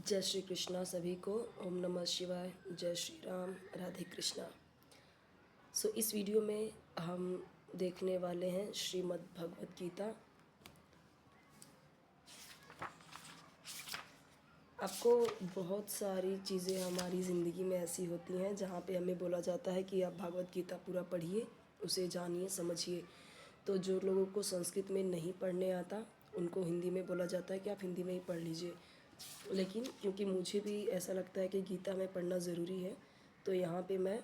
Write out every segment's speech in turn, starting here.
जय श्री कृष्णा सभी को। ओम नमः शिवाय। जय श्री राम। राधे कृष्णा। इस वीडियो में हम देखने वाले हैं श्रीमद् भगवत गीता। आपको बहुत सारी चीज़ें हमारी ज़िंदगी में ऐसी होती हैं जहाँ पे हमें बोला जाता है कि आप भगवत गीता पूरा पढ़िए, उसे जानिए, समझिए। तो जो लोगों को संस्कृत में नहीं पढ़ने आता उनको हिंदी में बोला जाता है कि आप हिंदी में ही पढ़ लीजिए। लेकिन क्योंकि मुझे भी ऐसा लगता है कि गीता में पढ़ना ज़रूरी है, तो यहाँ पे मैं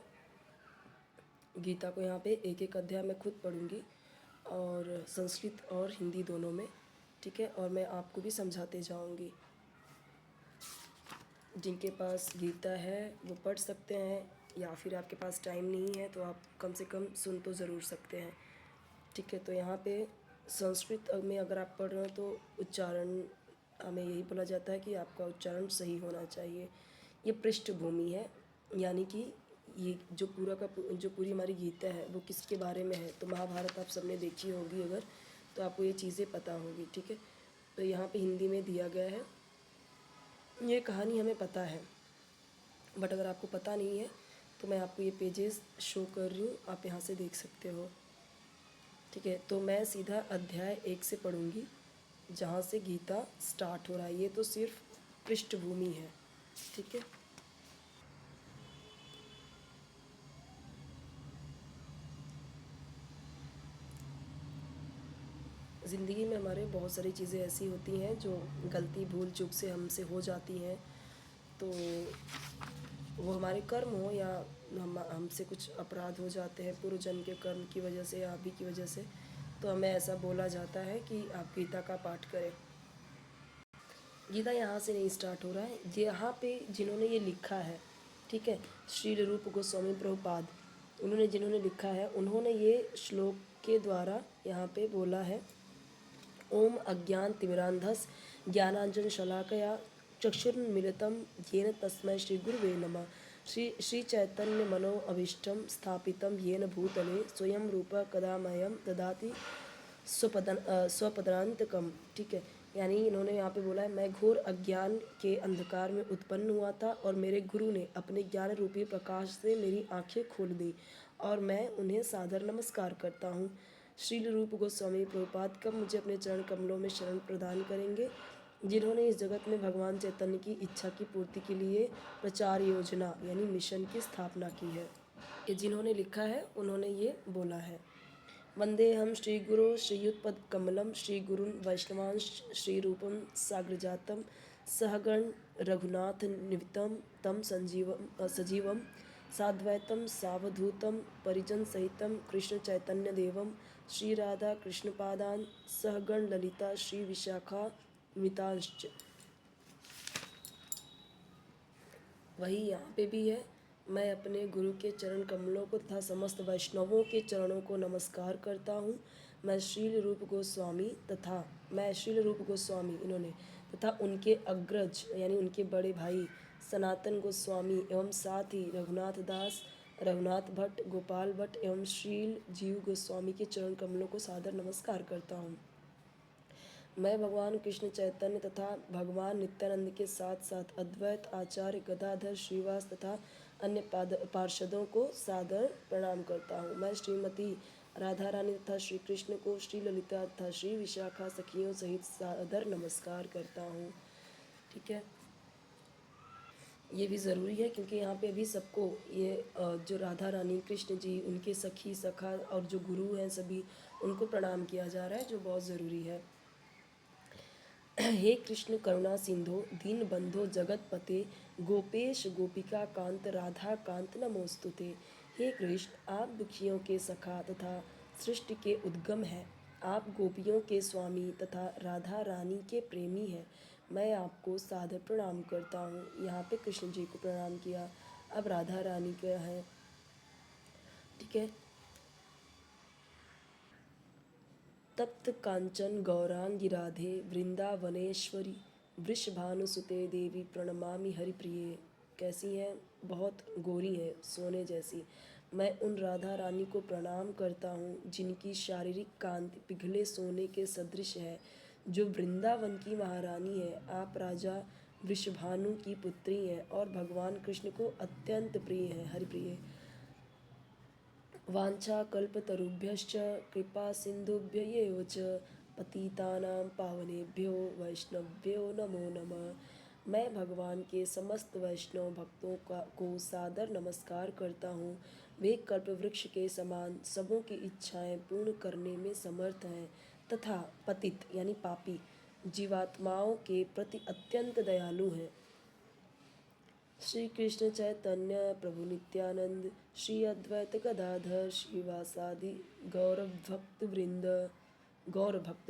गीता को यहाँ पे एक एक अध्याय मैं खुद पढ़ूँगी, और संस्कृत और हिंदी दोनों में, ठीक है। और मैं आपको भी समझाते जाऊँगी। जिनके पास गीता है वो पढ़ सकते हैं, या फिर आपके पास टाइम नहीं है तो आप कम से कम सुन तो ज़रूर सकते हैं, ठीक है। तो यहाँ पे संस्कृत में अगर आप पढ़ रहे हो तो उच्चारण हमें यही बोला जाता है कि आपका उच्चारण सही होना चाहिए। ये पृष्ठभूमि है, यानी कि ये जो जो पूरी हमारी गीता है वो किसके बारे में है। तो महाभारत आप सबने देखी होगी अगर, तो आपको ये चीज़ें पता होगी, ठीक है। तो यहाँ पे हिंदी में दिया गया है। ये कहानी हमें पता है, बट अगर आपको पता नहीं है तो मैं आपको ये पेजेस शो कर रही हूँ, आप यहाँ से देख सकते हो, ठीक है। तो मैं सीधा अध्याय 1 से पढ़ूँगी जहाँ से गीता स्टार्ट हो रहा है। ये तो सिर्फ पृष्ठभूमि है, ठीक है। ज़िंदगी में हमारे बहुत सारी चीज़ें ऐसी होती हैं जो गलती भूल चूक से हमसे हो जाती हैं। तो वो हमारे कर्म हो या हमसे कुछ अपराध हो जाते हैं पूर्व जन्म के कर्म की वजह से या अभी की वजह से, तो हमें ऐसा बोला जाता है कि आप गीता का पाठ करें। गीता यहाँ से नहीं स्टार्ट हो रहा है, यहाँ पे जिन्होंने ये लिखा है, ठीक है, श्री रूप गोस्वामी प्रभुपाद, जिन्होंने लिखा है उन्होंने ये श्लोक के द्वारा यहाँ पे बोला है। ओम अज्ञान तिमिरांधस् ज्ञानांजन शलाकया चक्षुर्मिलितं येन तस्मै श्री गुरुवे नमः। श्री चैतन्य मनो अभीष्टं स्थापितं येन भूतले स्वयं रूप कदा मह्यं ददाति स्वपदान्तिकम, ठीक है। यानी इन्होंने यहाँ पे बोला है, मैं घोर अज्ञान के अंधकार में उत्पन्न हुआ था और मेरे गुरु ने अपने ज्ञान रूपी प्रकाश से मेरी आंखें खोल दी और मैं उन्हें सादर नमस्कार करता हूँ। श्रील रूप गोस्वामी प्रभुपाद कब मुझे अपने चरण कमलों में शरण प्रदान करेंगे, जिन्होंने इस जगत में भगवान चैतन्य की इच्छा की पूर्ति के लिए प्रचार योजना यानी मिशन की स्थापना की है। ये जिन्होंने लिखा है उन्होंने ये बोला है। वंदे हम श्री गुरु श्रीयुतपद कमलम श्री गुरुन वैष्णवांश श्री रूपम साग्रजातम सहगण रघुनाथ निवितम तम सजीवम साद्वैतम सावधूतम परिजन सहितम कृष्ण चैतन्य देवम श्री राधा कृष्णपादान सहगण ललिता श्री विशाखा मितांश्च। वही यहाँ पे भी है, मैं अपने गुरु के चरण कमलों को तथा समस्त वैष्णवों के चरणों को नमस्कार करता हूँ। मैं श्रील रूप गोस्वामी इन्होंने तथा उनके अग्रज यानी उनके बड़े भाई सनातन गोस्वामी एवं साथ ही रघुनाथ दास, रघुनाथ भट्ट, गोपाल भट्ट एवं श्रील जीव गोस्वामी के चरण कमलों को सादर नमस्कार करता हूँ। मैं भगवान कृष्ण चैतन्य तथा भगवान नित्यानंद के साथ साथ अद्वैत आचार्य गदाधर श्रीवास तथा अन्य पार्षदों को सादर प्रणाम करता हूँ। मैं श्रीमती राधा रानी तथा श्री कृष्ण को श्री ललिता तथा श्री विशाखा सखियों सहित सादर नमस्कार करता हूँ, ठीक है। ये भी ज़रूरी है क्योंकि यहाँ पे अभी सबको ये जो राधा रानी कृष्ण जी उनके सखी सखा और जो गुरु हैं सभी उनको प्रणाम किया जा रहा है, जो बहुत ज़रूरी है। हे कृष्ण करुणा सिंधो दीन बंधो जगतपते गोपेश गोपिका कांत राधा कांत नमोस्तुते। हे कृष्ण आप दुखियों के सखा तथा सृष्टि के उद्गम हैं, आप गोपियों के स्वामी तथा राधा रानी के प्रेमी हैं। मैं आपको सादर प्रणाम करता हूँ। यहाँ पे कृष्ण जी को प्रणाम किया, अब राधा रानी का है, ठीक है। तप्त कांचन गौरांगी राधे वृंदावनेश्वरी वृषभानुसुते देवी प्रणमामि हरिप्रिये। कैसी हैं, बहुत गोरी हैं सोने जैसी। मैं उन राधा रानी को प्रणाम करता हूँ जिनकी शारीरिक कांति पिघले सोने के सदृश है, जो वृंदावन की महारानी है। आप राजा वृषभानु की पुत्री हैं और भगवान कृष्ण को अत्यंत प्रिय हैं, हरिप्रिय। वांछा कल्पतरुभ्यश्च कृपा सिंधुभ्य एव च पतितानां पावनेभ्यो वैष्णव्यो नमो नमः। मैं भगवान के समस्त वैष्णव भक्तों को सादर नमस्कार करता हूँ। वे कल्पवृक्ष के समान सबों की इच्छाएं पूर्ण करने में समर्थ हैं तथा पतित यानी पापी जीवात्माओं के प्रति अत्यंत दयालु हैं। श्री कृष्ण चैतन्य प्रभु नित्यानंद श्री अद्वैत गदाधर श्रीवासादि गौर भक्त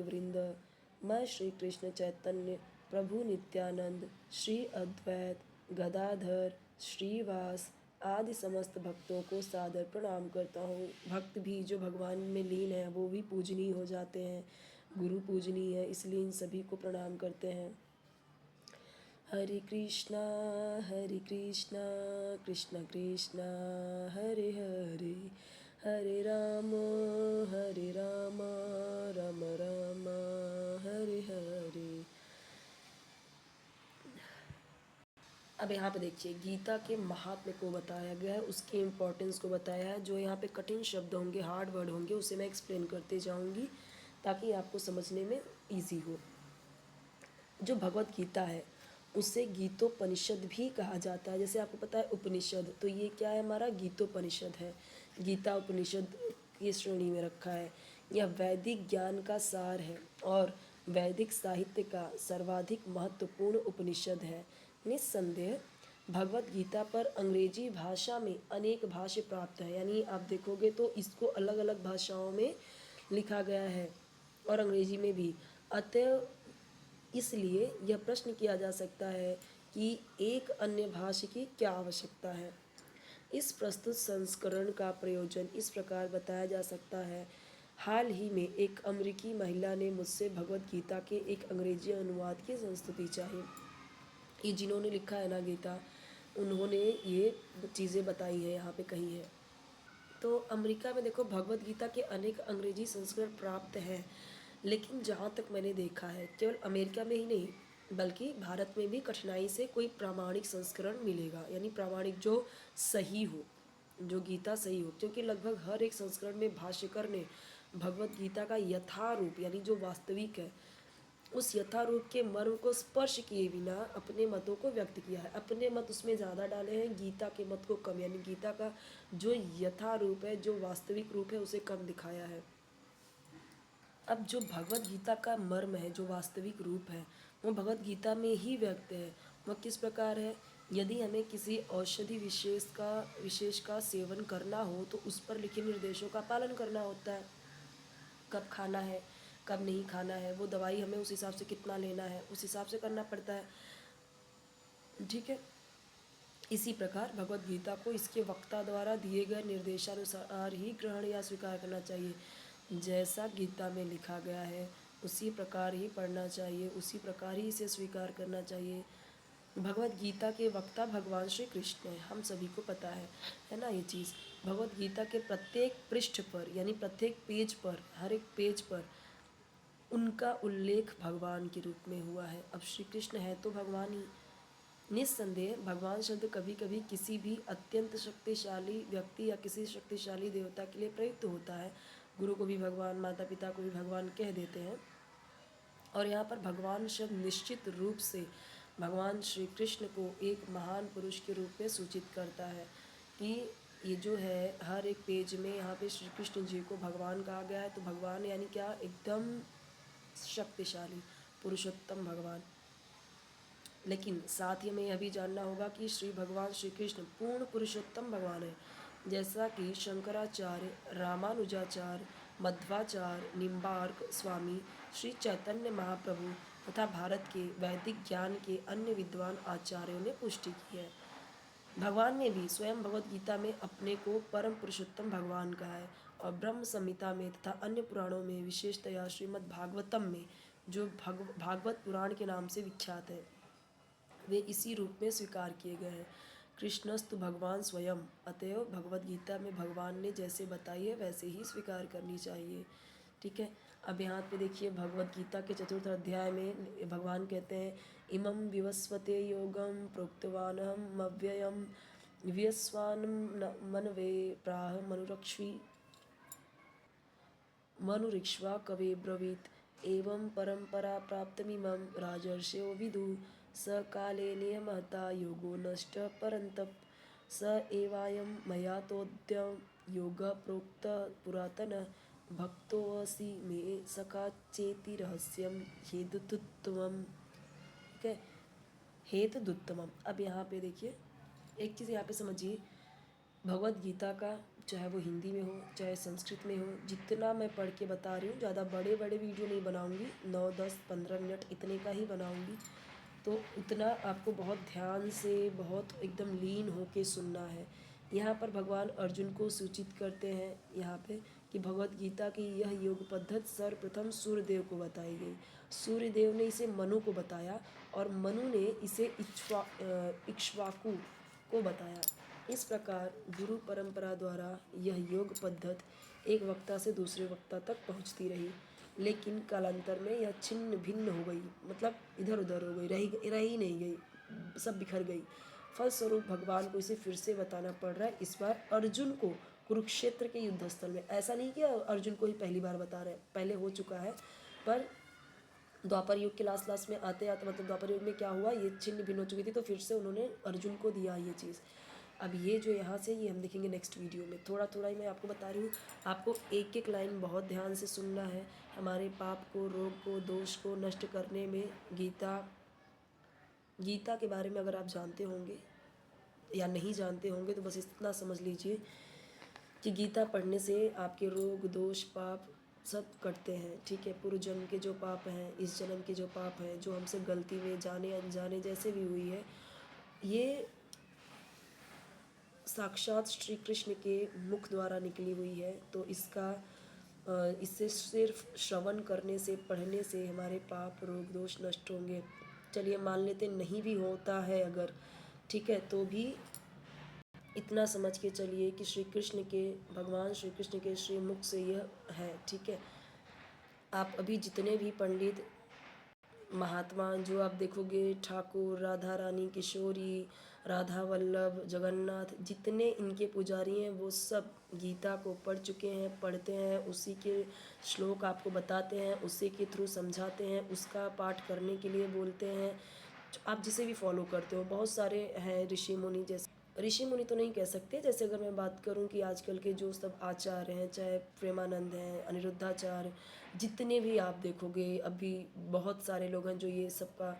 वृंद। मैं श्री कृष्ण चैतन्य प्रभु नित्यानंद श्री अद्वैत गदाधर श्रीवास आदि समस्त भक्तों को सादर प्रणाम करता हूँ। भक्त भी जो भगवान में लीन है वो भी पूजनीय हो जाते हैं, गुरु पूजनीय है, इसलिए इन सभी को प्रणाम करते हैं। हरे कृष्णा कृष्ण कृष्णा हरे हरे, हरे राम राम राम हरे हरे। अब यहाँ पे देखिए गीता के महात्म्य को बताया गया है, उसके इम्पोर्टेंस को बताया है। जो यहाँ पे कठिन शब्द होंगे, हार्ड वर्ड होंगे, उसे मैं एक्सप्लेन करते जाऊँगी ताकि आपको समझने में ईजी हो। जो भगवत गीता है उसे गीतोपनिषद भी कहा जाता है। जैसे आपको पता है उपनिषद, तो ये क्या है, हमारा गीतोपनिषद है। गीता उपनिषद की श्रेणी में रखा है। यह वैदिक ज्ञान का सार है और वैदिक साहित्य का सर्वाधिक महत्वपूर्ण उपनिषद है। निस्संदेह भगवत गीता पर अंग्रेजी भाषा में अनेक भाष्य प्राप्त है, यानी आप देखोगे तो इसको अलग अलग भाषाओं में लिखा गया है और अंग्रेजी में भी। अतः इसलिए यह प्रश्न किया जा सकता है कि एक अन्य भाषा की क्या आवश्यकता है। इस प्रस्तुत संस्करण का प्रयोजन इस प्रकार बताया जा सकता है। हाल ही में एक अमेरिकी महिला ने मुझसे भगवत गीता के एक अंग्रेजी अनुवाद की संस्तुति चाही। ये जिन्होंने लिखा है ना गीता, उन्होंने ये चीज़ें बताई हैं, यहाँ पे कही है। तो अमेरिका में देखो भगवत गीता के अनेक अंग्रेजी संस्करण प्राप्त हैं, लेकिन जहाँ तक मैंने देखा है केवल अमेरिका में ही नहीं बल्कि भारत में भी कठिनाई से कोई प्रामाणिक संस्करण मिलेगा, यानी प्रामाणिक जो सही हो, जो गीता सही हो। क्योंकि लगभग हर एक संस्करण में भाष्यकर ने भगवत गीता का यथारूप यानी जो वास्तविक है उस यथारूप के मर्म को स्पर्श किए बिना अपने मतों को व्यक्त किया है। अपने मत उसमें ज़्यादा डाले हैं, गीता के मत को कम, यानी गीता का जो यथारूप है, जो वास्तविक रूप है, उसे कम दिखाया है। अब जो भगवत गीता का मर्म है, जो वास्तविक रूप है, वो भगवत गीता में ही व्यक्त है। वह किस प्रकार है, यदि हमें किसी औषधि विशेष का सेवन करना हो तो उस पर लिखे निर्देशों का पालन करना होता है। कब खाना है, कब नहीं खाना है, वो दवाई हमें उस हिसाब से कितना लेना है, उस हिसाब से करना पड़ता है। ठीक है, इसी प्रकार भगवत गीता को इसके वक्ता द्वारा दिए गए निर्देशानुसार ही ग्रहण या स्वीकार करना चाहिए। जैसा गीता में लिखा गया है उसी प्रकार ही पढ़ना चाहिए, उसी प्रकार ही इसे स्वीकार करना चाहिए। भगवत गीता के वक्ता भगवान श्री कृष्ण हैं, हम सभी को पता है ना ये चीज़। भगवत गीता के प्रत्येक पृष्ठ पर यानी प्रत्येक पेज पर, हर एक पेज पर उनका उल्लेख भगवान के रूप में हुआ है। अब श्री कृष्ण है तो भगवान ही। निस्संदेह भगवान शब्द कभी कभी किसी भी अत्यंत शक्तिशाली व्यक्ति या किसी शक्तिशाली देवता के लिए प्रयुक्त होता है। गुरु को भी भगवान, माता पिता को भी भगवान कह देते हैं। और यहाँ पर भगवान शब्द निश्चित रूप से भगवान श्री कृष्ण को एक महान पुरुष के रूप में सूचित करता है कि ये जो है हर एक पेज में यहाँ पे श्री कृष्ण जी को भगवान कहा गया है। तो भगवान यानी क्या, एकदम शक्तिशाली पुरुषोत्तम भगवान। लेकिन साथ ही हमें यह भी जानना होगा कि श्री भगवान श्री कृष्ण पूर्ण पुरुषोत्तम भगवान है। जैसा कि शंकराचार्य, रामानुजाचार्य, मध्वाचार्य, निम्बार्क स्वामी, श्री चैतन्य महाप्रभु तथा भारत के वैदिक ज्ञान के अन्य विद्वान आचार्यों ने पुष्टि की है। भगवान ने भी स्वयं भगवत गीता में अपने को परम पुरुषोत्तम भगवान कहा है और ब्रह्म संहिता में तथा अन्य पुराणों में, विशेषतया श्रीमद् भागवतम में जो भागवत पुराण के नाम से विख्यात है, वे इसी रूप में स्वीकार किए गए हैं। कृष्णस्तु भगवान स्वयं, अतएव भगवत गीता में भगवान ने जैसे बताई है वैसे ही स्वीकार करनी चाहिए। ठीक है, अब यहाँ पे देखिए भगवत गीता के चतुर्थ अध्याय में भगवान कहते हैं इमं विवस्वते योगम प्रोक्तवानहम अव्ययम व्यस्वान मनवे प्राह मनुरिक्ष्वा कवे ब्रवीत एवं परंपरा प्राप्तमिमं राजर्षयो विदु स काले नियमता योगो नष्ट परन्तप स एवायं मया तोद्यं योग प्रोक्त पुरातन भक्तोऽसि मे सखा चेति रहस्यम हेतुत्तमम्। ठीक है, हेतुदुत्तमम। अब यहाँ पे देखिए एक चीज़ यहाँ पे समझिए, भगवत गीता का चाहे वो हिंदी में हो चाहे संस्कृत में हो, जितना मैं पढ़ के बता रही हूँ, ज़्यादा बड़े बड़े वीडियो नहीं बनाऊँगी, 9 10 15 मिनट इतने का ही बनाऊँगी। तो उतना आपको बहुत ध्यान से बहुत एकदम लीन होके सुनना है। यहाँ पर भगवान अर्जुन को सूचित करते हैं यहाँ पे कि भगवत गीता की यह योग पद्धति सर्वप्रथम सूर्यदेव को बताई गई। सूर्यदेव ने इसे मनु को बताया और मनु ने इसे इक्ष्वाकु को बताया। इस प्रकार गुरु परंपरा द्वारा यह योग पद्धति एक वक्ता से दूसरे वक्ता तक पहुँचती रही, लेकिन कालांतर में यह छिन्न भिन्न हो गई, मतलब इधर उधर हो गई, रही नहीं गई, सब बिखर गई। फलस्वरूप भगवान को इसे फिर से बताना पड़ रहा है, इस बार अर्जुन को कुरुक्षेत्र के युद्ध स्थल में। ऐसा नहीं कि अर्जुन को ही पहली बार बता रहे हैं, पहले हो चुका है, पर द्वापर युग के लास्ट में आते आते मतलब द्वापर युग में क्या हुआ, ये छिन्न भिन्न हो चुकी थी, तो फिर से उन्होंने अर्जुन को दिया ये चीज़। अब ये जो यहाँ से ये हम देखेंगे नेक्स्ट वीडियो में, थोड़ा थोड़ा ही मैं आपको बता रही हूँ। आपको एक एक लाइन बहुत ध्यान से सुनना है। हमारे पाप को, रोग को, दोष को नष्ट करने में गीता के बारे में अगर आप जानते होंगे या नहीं जानते होंगे तो बस इतना समझ लीजिए कि गीता पढ़ने से आपके रोग, दोष, पाप सब कटते हैं। ठीक है, पूर्व जन्म के जो पाप हैं, इस जन्म के जो पाप हैं, जो हमसे गलती में जाने अनजाने जैसे भी हुई है, ये साक्षात श्री कृष्ण के मुख द्वारा निकली हुई है। तो इससे सिर्फ श्रवण करने से, पढ़ने से हमारे पाप, रोग, दोष नष्ट होंगे। चलिए मान लेते नहीं भी होता है अगर, ठीक है, तो भी इतना समझ के चलिए कि भगवान श्री कृष्ण के श्री मुख से यह है। ठीक है, आप अभी जितने भी पंडित महात्मा जो आप देखोगे, ठाकुर, राधा रानी, किशोरी, राधा वल्लभ, जगन्नाथ, जितने इनके पुजारी हैं वो सब गीता को पढ़ चुके हैं, पढ़ते हैं, उसी के श्लोक आपको बताते हैं, उसी के थ्रू समझाते हैं, उसका पाठ करने के लिए बोलते हैं। आप जिसे भी फॉलो करते हो, बहुत सारे हैं ऋषि मुनि, जैसे ऋषि मुनि तो नहीं कह सकते, जैसे अगर मैं बात करूं कि आजकल के जो सब आचार्य हैं, चाहे प्रेमानंद हैं, अनिरुद्धाचार्य, जितने भी आप देखोगे अभी बहुत सारे लोग हैं जो ये सबका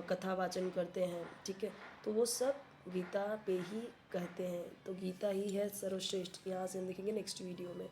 कथा वाचन करते हैं। ठीक है, तो वो सब गीता पे ही कहते हैं। तो गीता ही है सर्वश्रेष्ठ। यहाँ से हम देखेंगे नेक्स्ट वीडियो में।